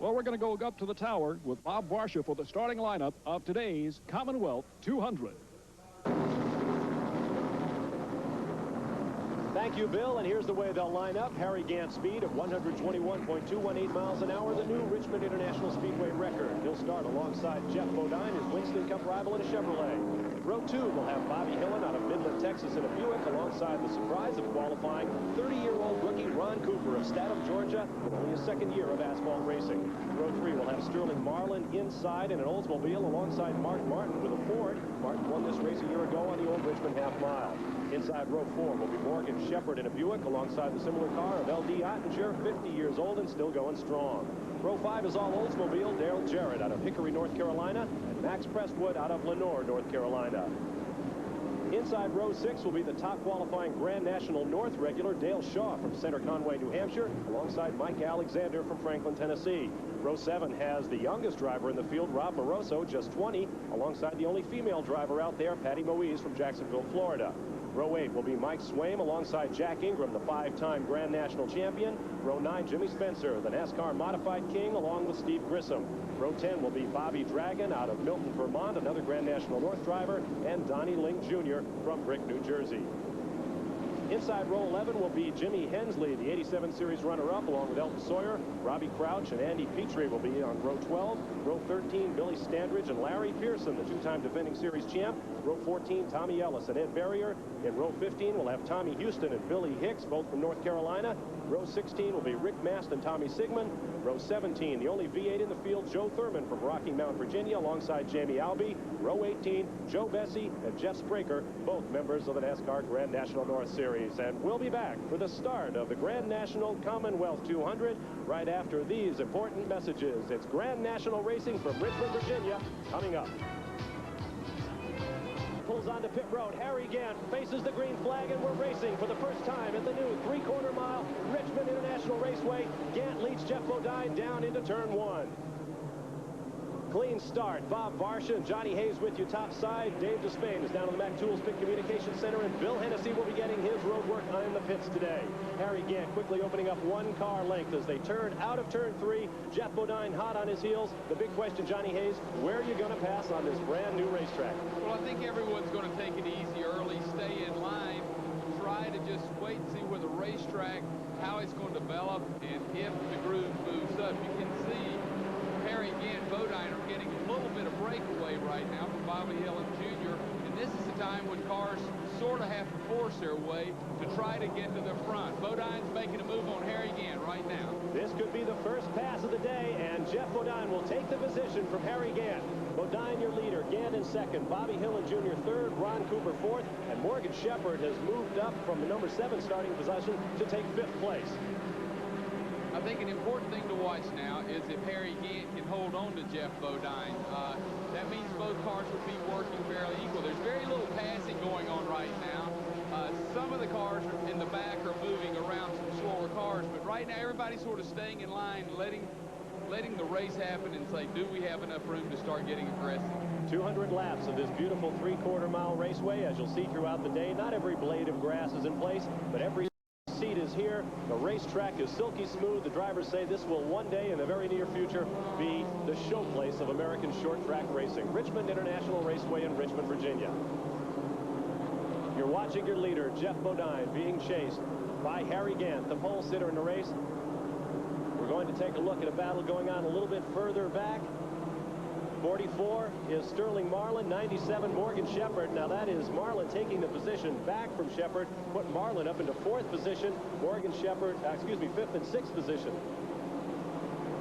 Well, we're going to go up to the tower with Bob Varsha for the starting lineup of today's Commonwealth 200. Thank you, Bill. And here's the way they'll line up. Harry Gant speed of 121.218 miles an hour, the new Richmond International Speedway record. He'll start alongside Jeff Bodine, his Winston Cup rival in a Chevrolet. Row 2 will have Bobby Hillen out of Midland, Texas in a Buick, alongside the surprise of qualifying 30-year-old rookie Ron Cooper of Statham, Georgia, with only his second year of asphalt racing. Row 3 will have Sterling Marlin inside in an Oldsmobile alongside Mark Martin with a Ford. Martin won this race a year ago on the old Richmond half mile. Inside row 4 will be Morgan Shepherd in a Buick alongside the similar car of L.D. Ottinger, 50 years old and still going strong. Row 5 is all Oldsmobile. Darrell Jarrett out of Hickory, North Carolina, and Max Prestwood out of Lenoir, North Carolina. Inside row 6 will be the top qualifying Grand National North regular Dale Shaw from Center Conway, New Hampshire, alongside Mike Alexander from Franklin, Tennessee. Row 7 has the youngest driver in the field, Rob Moroso, just 20, alongside the only female driver out there, Patty Moise from Jacksonville, Florida. Row 8 will be Mike Swaim alongside Jack Ingram, the 5-time Grand National Champion. Row 9, Jimmy Spencer, the NASCAR Modified King, along with Steve Grissom. Row 10 will be Bobby Dragon out of Milton, Vermont, another Grand National North driver, and Donnie Link Jr. from Brick, New Jersey. Inside row 11 will be Jimmy Hensley, the 87 Series runner-up, along with Elton Sawyer. Robbie Crouch and Andy Petrie will be on row 12. Row 13, Billy Standridge and Larry Pearson, the 2-time defending series champ. Row 14, Tommy Ellis and Ed Barrier. In row 15, we'll have Tommy Houston and Billy Hicks, both from North Carolina. Row 16 will be Rick Mast and Tommy Sigmund. Row 17, the only V8 in the field, Joe Thurman from Rocky Mount, Virginia, alongside Jamie Albee. Row 18, Joe Bessie and Jeff Spraker, both members of the NASCAR Grand National North Series. And we'll be back for the start of the Grand National Commonwealth 200 right after these important messages. It's Grand National Racing from Richmond, Virginia, coming up. Pulls onto pit road. Harry Gant faces the green flag, and we're racing for the first time at the new 3/4 mile Richmond International Raceway. Gant leads Jeff Bodine down into turn 1. Clean start. Bob Varsha and Johnny Hayes with you topside. Dave Despain is down in the Mac Tools Pit Communications Center, and Bill Hennessy will be getting his road work in the pits today. Harry Gant quickly opening up 1 car length as they turn out of turn 3. Jeff Bodine hot on his heels. The big question, Johnny Hayes, where are you going to pass on this brand new racetrack? Well, I think everyone's going to take it easy early, stay in line, try to just wait and see where the racetrack, how it's going to develop, and if the groove moves up. You can see Harry Gant and Bodine are getting a little bit of breakaway right now from Bobby Hillen Jr. And this is the time when cars sort of have to force their way to try to get to the front. Bodine's making a move on Harry Gant right now. This could be the first pass of the day, and Jeff Bodine will take the position from Harry Gant. Bodine, your leader. Gant in second. Bobby Hillen Jr. third. Ron Cooper fourth. And Morgan Shepherd has moved up from the number 7 starting position to take 5th place. I think an important thing to watch now is if Harry Gant can hold on to Jeff Bodine. That means both cars will be working fairly equal. There's very little passing going on right now. Some of the cars in the back are moving around some slower cars, but right now everybody's sort of staying in line, letting the race happen and say, do we have enough room to start getting aggressive? 200 laps of this beautiful 3/4 mile raceway. As you'll see throughout the day, not every blade of grass is in place, but every seat is here. The racetrack is silky smooth. The drivers say this will one day in the very near future be the showplace of American short track racing. Richmond International Raceway in Richmond, Virginia. You're watching your leader, Jeff Bodine, being chased by Harry Gant, the pole sitter in the race. We're going to take a look at a battle going on a little bit further back. 44 is Sterling Marlin, 97 Morgan Shepherd. Now that is Marlin taking the position back from Shepherd, put Marlin up into 4th position. Morgan Shepherd, 5th and 6th position.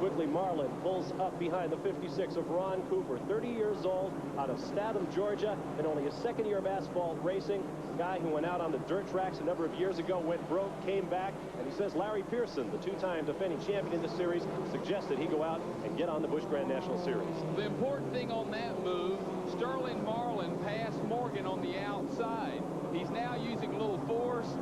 Quickly, Marlin pulls up behind the 56 of Ron Cooper, 30 years old, out of Statham, Georgia, and only his 2nd year of asphalt racing. A guy who went out on the dirt tracks a number of years ago, went broke, came back, and he says Larry Pearson, the 2-time defending champion in this series, suggested he go out and get on the Busch Grand National Series. The important thing on that move, Sterling Marlin passed Morgan on the outside. He's now using a little force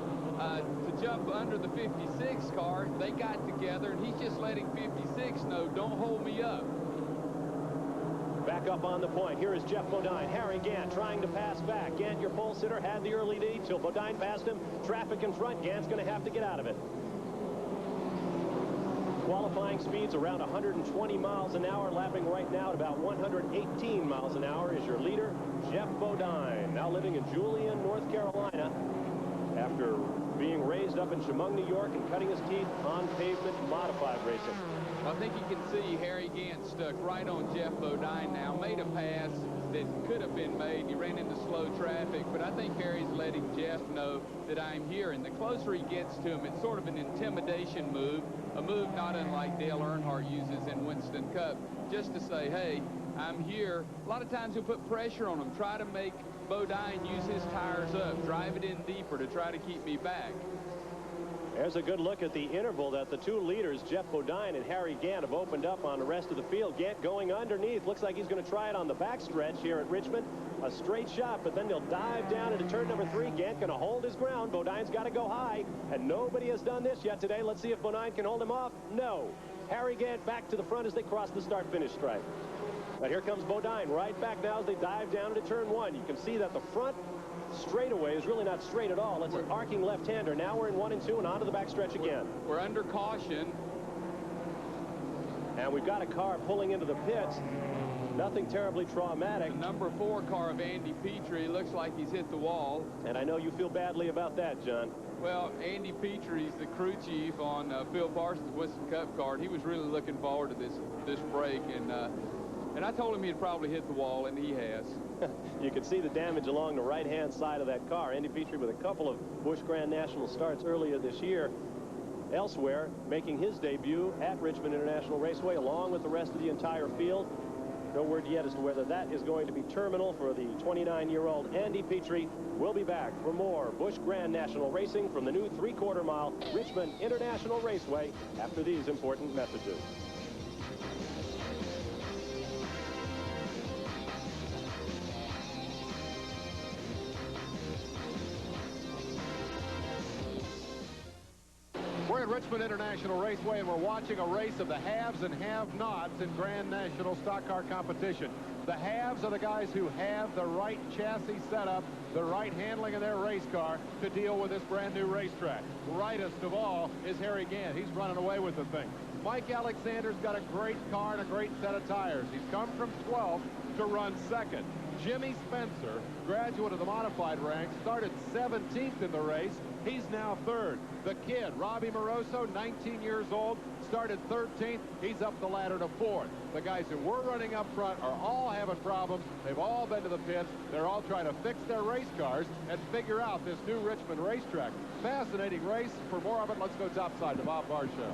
to jump under the 56 car. They got together, and he's just letting 56 know, don't hold me up. Back up on the point. Here is Jeff Bodine. Harry Gant trying to pass back. Gant, your pole sitter, had the early lead till Bodine passed him. Traffic in front. Gant's going to have to get out of it. Qualifying speeds around 120 miles an hour, lapping right now at about 118 miles an hour is your leader, Jeff Bodine, now living in Julian, North Carolina, after being raised up in Chemung, New York, and cutting his teeth on pavement modified racing. I think you can see Harry Gant stuck right on Jeff Bodine now, made a pass that could have been made. He ran into slow traffic, but I think Harry's letting Jeff know that I'm here. And the closer he gets to him, it's sort of an intimidation move, a move not unlike Dale Earnhardt uses in Winston Cup, just to say, hey, I'm here. A lot of times he'll put pressure on him, try to make Bodine use his tires up, drive it in deeper to try to keep me back. There's a good look at the interval that the two leaders, Jeff Bodine and Harry Gant, have opened up on the rest of the field. Gant going underneath. Looks like he's going to try it on the backstretch here at Richmond. A straight shot, but then they'll dive down into turn number 3. Gant going to hold his ground. Bodine's got to go high, and nobody has done this yet today. Let's see if Bodine can hold him off. No. Harry Gant back to the front as they cross the start-finish stripe. But here comes Bodine right back now as they dive down into turn 1. You can see that the front straightaway is really not straight at all. It's an arcing left-hander. Now we're in 1 and 2 and onto the backstretch again. We're under caution. And we've got a car pulling into the pits. Nothing terribly traumatic. The number 4 car of Andy Petrie looks like he's hit the wall. And I know you feel badly about that, John. Well, Andy Petrie's the crew chief on Phil Parsons' Winston Cup card. He was really looking forward to this break, and I told him he'd probably hit the wall, and he has. You can see the damage along the right-hand side of that car. Andy Petrie with a couple of Busch Grand National starts earlier this year. Elsewhere, making his debut at Richmond International Raceway along with the rest of the entire field. No word yet as to whether that is going to be terminal for the 29-year-old Andy Petrie. We'll be back for more Busch Grand National Racing from the new 3/4 mile Richmond International Raceway after these important messages. We're at Richmond International Raceway, and we're watching a race of the haves and have-nots in Grand National stock car competition. The haves are the guys who have the right chassis setup, the right handling of their race car to deal with this brand new racetrack. Rightest of all is Harry Gant. He's running away with the thing. Mike Alexander's got a great car and a great set of tires. He's come from 12th to run second. Jimmy Spencer, graduate of the modified ranks, started 17th in the race. He's now third. The kid, Robbie Moroso, 19 years old, started 13th. He's up the ladder to 4th. The guys who were running up front are all having problems. They've all been to the pits. They're all trying to fix their race cars and figure out this new Richmond racetrack. Fascinating race. For more of it, let's go topside to Bob Barr Show.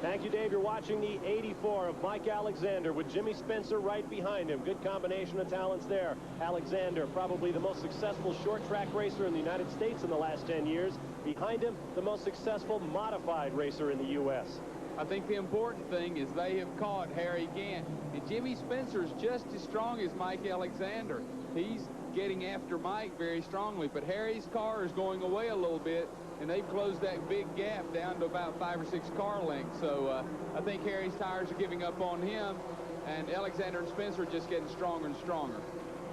Thank you, Dave. You're watching the 84 of Mike Alexander with Jimmy Spencer right behind him. Good combination of talents there. Alexander, probably the most successful short track racer in the United States in the last 10 years. Behind him, the most successful modified racer in the U.S. I think the important thing is they have caught Harry Gant. And Jimmy Spencer's just as strong as Mike Alexander. He's getting after Mike very strongly, but Harry's car is going away a little bit, and they've closed that big gap down to about 5 or 6 car lengths. So I think Harry's tires are giving up on him, and Alexander and Spencer are just getting stronger and stronger.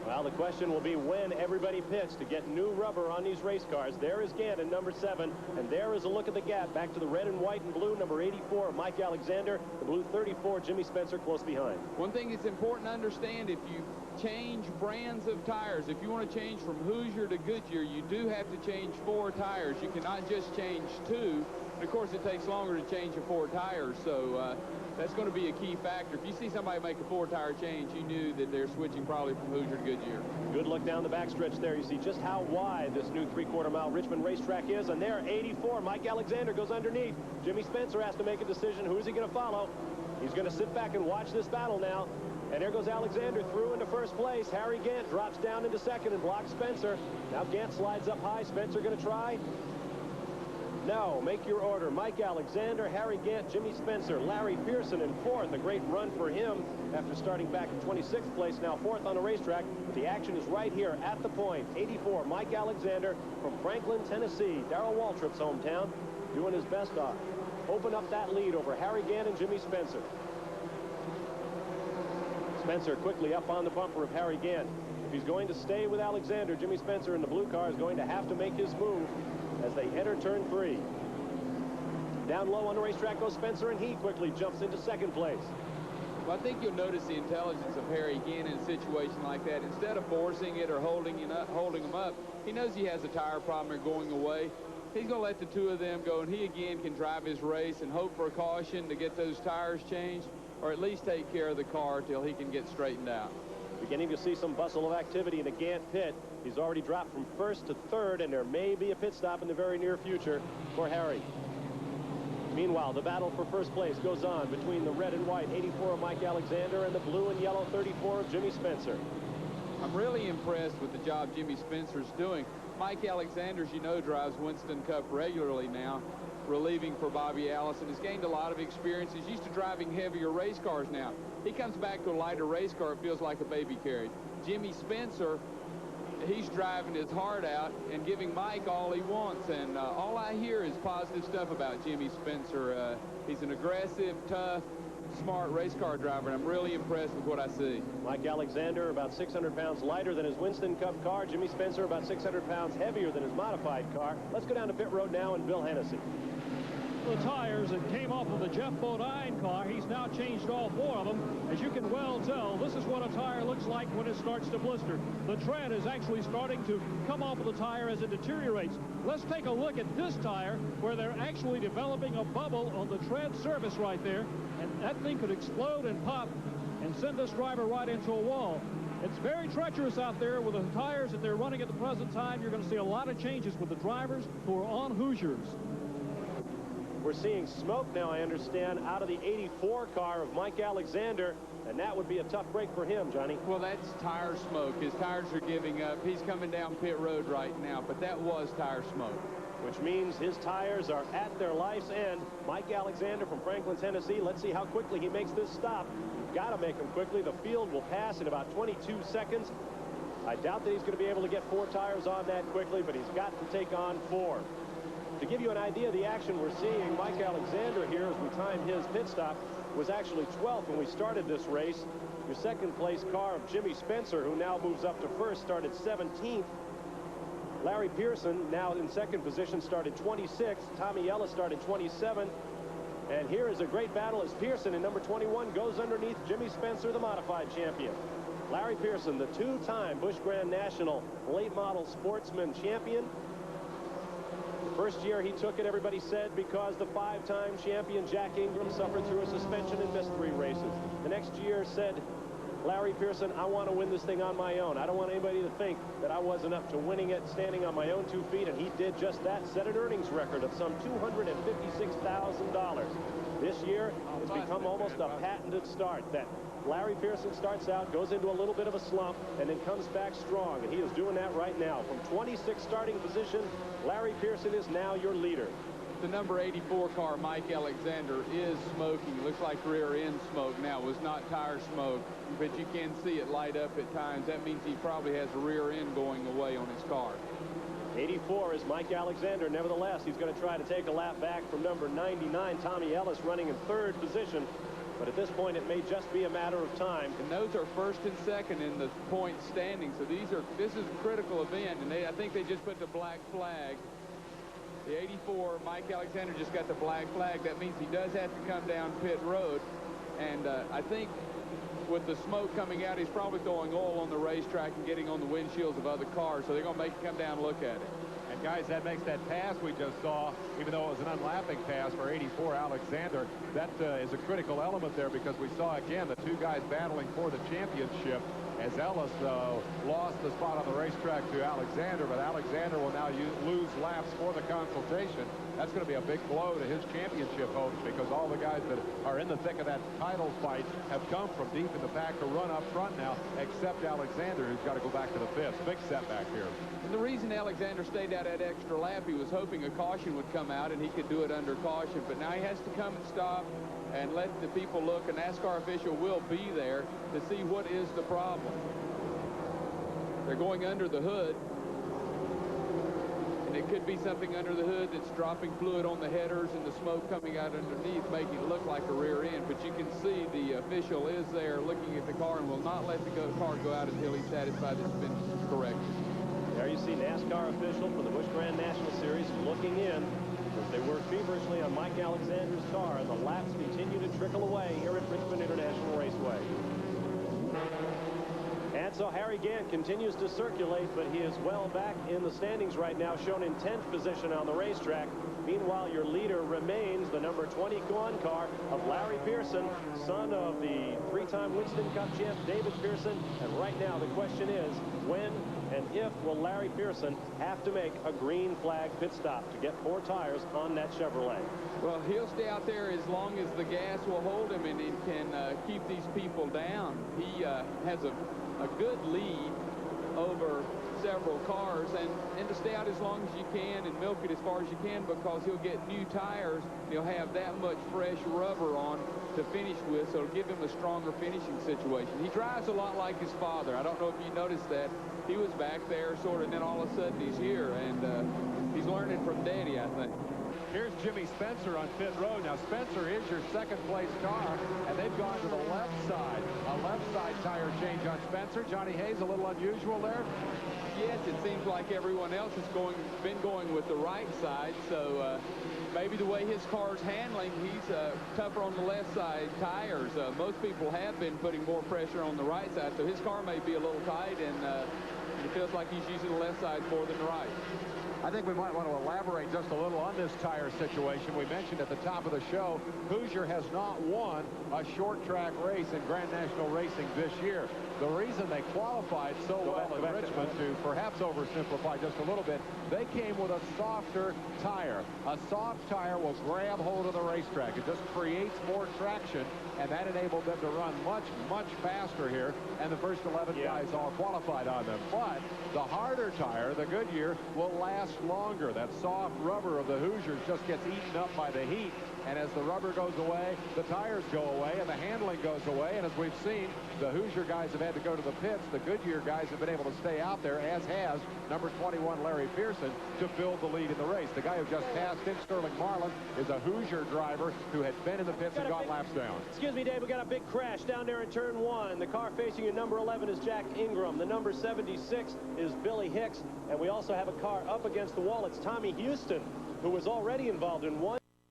Well, the question will be when everybody pits to get new rubber on these race cars. There is Gant in number 7, and there is a look at the gap back to the red and white and blue number 84 of Mike Alexander, the blue 34 Jimmy Spencer close behind. One thing that's important to understand, if you change brands of tires, if you want to change from Hoosier to Goodyear, you do have to change 4 tires. You cannot just change 2. And of course, it takes longer to change 4 tires, so that's going to be a key factor. If you see somebody make a 4-tire change, you knew that they're switching probably from Hoosier to Goodyear. Good look down the backstretch there. You see just how wide this new 3/4 mile Richmond racetrack is. And there, 84, Mike Alexander goes underneath. Jimmy Spencer has to make a decision. Who's he going to follow? He's going to sit back and watch this battle now. And there goes Alexander through into first place. Harry Gant drops down into second and blocks Spencer. Now Gant slides up high. Spencer going to try? No. Make your order. Mike Alexander, Harry Gant, Jimmy Spencer, Larry Pearson in 4th. A great run for him after starting back in 26th place. Now 4th on the racetrack. But the action is right here at the point. 84, Mike Alexander from Franklin, Tennessee. Darrell Waltrip's hometown, doing his best to open up that lead over Harry Gant and Jimmy Spencer. Spencer quickly up on the bumper of Harry Gant. If he's going to stay with Alexander, Jimmy Spencer in the blue car is going to have to make his move as they enter turn 3. Down low on the racetrack goes Spencer, and he quickly jumps into second place. Well, I think you'll notice the intelligence of Harry again in a situation like that. Instead of forcing it or holding him up, he knows he has a tire problem or going away. He's going to let the two of them go, and he again can drive his race and hope for a caution to get those tires changed, or at least take care of the car till he can get straightened out. Beginning to see some bustle of activity in the Gant pit. He's already dropped from first to third, and there may be a pit stop in the very near future for Harry. Meanwhile, the battle for first place goes on between the red and white 84 of Mike Alexander and the blue and yellow 34 of Jimmy Spencer. I'm really impressed with the job Jimmy Spencer's doing. Mike Alexander, as you know, drives Winston Cup regularly now, relieving for Bobby Allison. Has gained a lot of experience. He's used to driving heavier race cars now. He comes back to a lighter race car, it feels like a baby carriage. Jimmy Spencer, he's driving his heart out and giving Mike all he wants, and all I hear is positive stuff about Jimmy Spencer. He's an aggressive, tough, smart race car driver, and I'm really impressed with what I see. Mike Alexander about 600 pounds lighter than his Winston Cup car. Jimmy Spencer about 600 pounds heavier than his modified car. Let's go down to pit road now and Bill Hennessy. The tires that came off of the Jeff Bodine car, he's now changed all four of them. As you can well tell, this is what a tire looks like when it starts to blister. The tread is actually starting to come off of the tire as it deteriorates. Let's take a look at this tire where they're actually developing a bubble on the tread surface right there, and that thing could explode and pop and send this driver right into a wall. It's very treacherous out there with the tires that they're running at the present time. You're going to see a lot of changes with the drivers who are on Hoosiers. We're seeing smoke now, I understand, out of the 84 car of Mike Alexander, and that would be a tough break for him, Johnny. Well, that's tire smoke. His tires are giving up. He's coming down pit road right now, but that was tire smoke. Which means his tires are at their life's end. Mike Alexander from Franklin, Tennessee. Let's see how quickly he makes this stop. You've got to make him quickly. The field will pass in about 22 seconds. I doubt that he's going to be able to get four tires on that quickly, but he's got to take on four. To give you an idea of the action we're seeing, Mike Alexander here, as we time his pit stop, was actually 12th when we started this race. Your second place car of Jimmy Spencer, who now moves up to first, started 17th. Larry Pearson, now in second position, started 26th. Tommy Ellis started 27th. And here is a great battle as Pearson in number 21 goes underneath Jimmy Spencer, the modified champion. Larry Pearson, the two-time Busch Grand National late model sportsman champion. First year he took it, everybody said, because the five-time champion Jack Ingram suffered through a suspension and missed 3 races. The next year said, Larry Pearson, I want to win this thing on my own. I don't want anybody to think that I wasn't up to winning it standing on my own 2 feet, and he did just that, set an earnings record of some $256,000. This year, it's become almost a patented start that Larry Pearson starts out, goes into a little bit of a slump, and then comes back strong, and he is doing that right now. From 26th starting position, Larry Pearson is now your leader. The number 84 car, Mike Alexander, is smoking. It looks like rear end smoke now. It was not tire smoke, but you can see it light up at times. That means he probably has a rear end going away on his car. 84 is Mike Alexander. Nevertheless, he's going to try to take a lap back from number 99, Tommy Ellis, running in third position. But at this point, it may just be a matter of time. And those are first and second in the point standing. So this is a critical event, and I think they just put the black flag. The 84, Mike Alexander just got the black flag. That means he does have to come down pit road. And I think with the smoke coming out, he's probably throwing oil on the racetrack and getting on the windshields of other cars. So they're going to make him come down and look at it. And guys, that makes that pass we just saw, even though it was an unlapping pass for 84 Alexander, that is a critical element there, because we saw again the two guys battling for the championship, as Ellis lost the spot on the racetrack to Alexander, but Alexander will now lose laps for the consultation. That's going to be a big blow to his championship hopes, because all the guys that are in the thick of that title fight have come from deep in the pack to run up front now, except Alexander, who's got to go back to the fifth. Big setback here. And the reason Alexander stayed out that extra lap, he was hoping a caution would come out and he could do it under caution, but now he has to come and stop and let the people look. A NASCAR official will be there to see what is the problem. They're going under the hood, and it could be something under the hood that's dropping fluid on the headers and the smoke coming out underneath, making it look like a rear end. But you can see the official is there looking at the car and will not let the car go out until he's satisfied it's been corrected. There you see NASCAR official for the Busch Grand National Series looking in. as they work feverishly on Mike Alexander's car, and the laps continue to trickle away here at Richmond International Raceway. And so Harry Gant continues to circulate, but he is well back in the standings right now, shown in 10th position on the racetrack. Meanwhile, your leader remains the number 21 car of Larry Pearson, son of the three-time Winston Cup champ David Pearson. And right now the question is, when and if will Larry Pearson have to make a green flag pit stop to get 4 tires on that Chevrolet? Well, he'll stay out there as long as the gas will hold him and he can keep these people down. He has a good lead over several cars, and to stay out as long as you can and milk it as far as you can, because he'll get new tires. He'll have that much fresh rubber on to finish with, so it'll give him a stronger finishing situation. He drives a lot like his father. I don't know if you noticed that. He was back there sort of, and then all of a sudden he's here, and he's learning from Daddy, I think. Here's Jimmy Spencer on pit road. Now, Spencer is your second-place car, and they've gone to the left side. A left-side tire change on Spencer. Johnny Hayes, a little unusual there. Yes, it seems like everyone else has been going with the right side, so maybe the way his car's handling, he's tougher on the left side tires. Most people have been putting more pressure on the right side, so his car may be a little tight, and it feels like he's using the left side more than the right. I think we might want to elaborate just a little on this tire situation. We mentioned at the top of the show, Hoosier has not won a short track race in Grand National Racing this year. The reason they qualified so well in Richmond, to perhaps oversimplify just a little bit, they came with a softer tire. A soft tire will grab hold of the racetrack. It just creates more traction, and that enabled them to run much, much faster here, and the first 11 guys all qualified on them. But the harder tire, the Goodyear, will last longer. That soft rubber of the Hoosiers just gets eaten up by the heat, and as the rubber goes away, the tires go away, and the handling goes away. And as we've seen, the Hoosier guys have had to go to the pits. The Goodyear guys have been able to stay out there, as has number 21 Larry Pearson, to build the lead in the race. The guy who just passed him, Sterling Marlin, is a Hoosier driver who had been in the pits and got laps down. Excuse me, Dave, we got a big crash down there in turn 1. The car facing you, number 11, is Jack Ingram. The number 76 is Billy Hicks, and we also have a car up against the wall. It's Tommy Houston, who was already involved in one